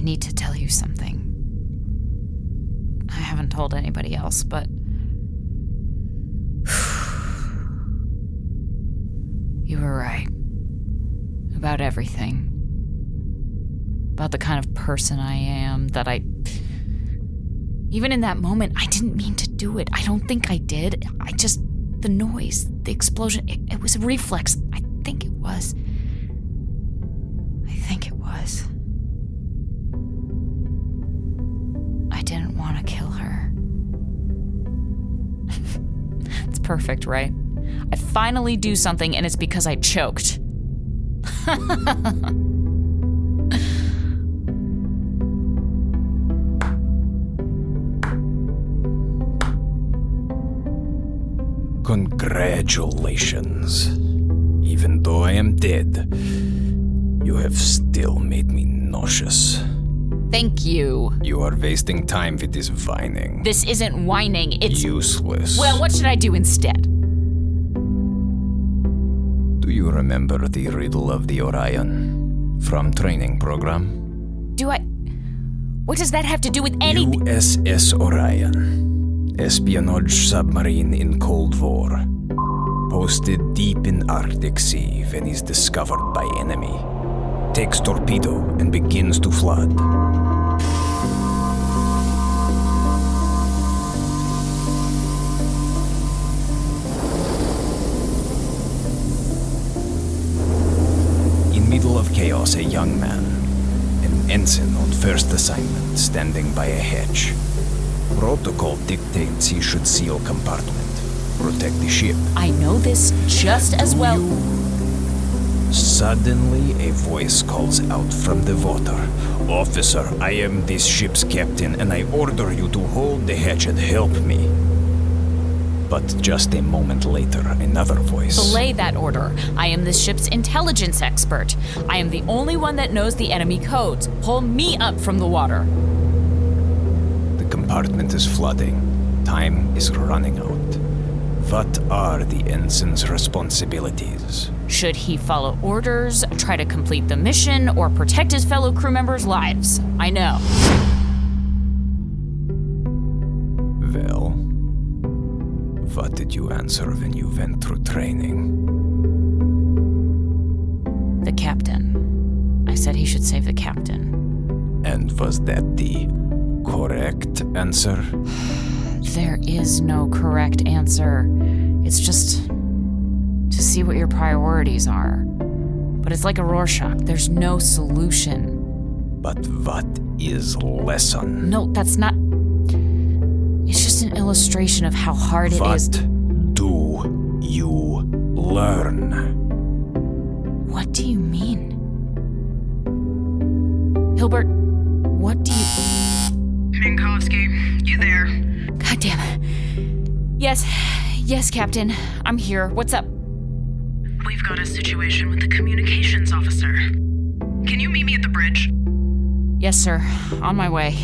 need to tell you something. I haven't told anybody else, but... You were right. About everything. About the kind of person I am, that I... Even in that moment, I didn't mean to do it. I don't think I did. The noise, the explosion, it was a reflex. I think it was. I didn't want to kill her. It's perfect, right? I finally do something and it's because I choked. Congratulations. Even though I am dead, you have still made me nauseous. Thank you. You are wasting time with this whining. This isn't whining, it's... useless. Well, what should I do instead? Do you remember the riddle of the Orion from training program? Do I... What does that have to do with anything? USS Orion. Espionage submarine in Cold War. Posted deep in Arctic Sea when he's discovered by enemy. Takes torpedo and begins to flood. In middle of chaos, a young man, an ensign on first assignment, standing by a hatch. Protocol dictates he should seal compartment, protect the ship. I know this just as well. Suddenly, a voice calls out from the water. Officer, I am this ship's captain, and I order you to hold the hatch and help me. But just a moment later, another voice. Belay that order. I am this ship's intelligence expert. I am the only one that knows the enemy codes. Pull me up from the water. The compartment is flooding. Time is running out. What are the ensign's responsibilities? Should he follow orders, try to complete the mission, or protect his fellow crew members' lives? I know. Well, what did you answer when you went through training? The captain. I said he should save the captain. And was that the correct answer? There is no correct answer. It's just to see what your priorities are. But it's like a Rorschach. There's no solution. But what is lesson? No, that's not... It's just an illustration of how hard it is. What do you learn? What do you mean? Hilbert, what do you... Minkowski, you there? God damn it. Yes, Captain. I'm here. What's up? We've got a situation with the communications officer. Can you meet me at the bridge? Yes, sir. On my way.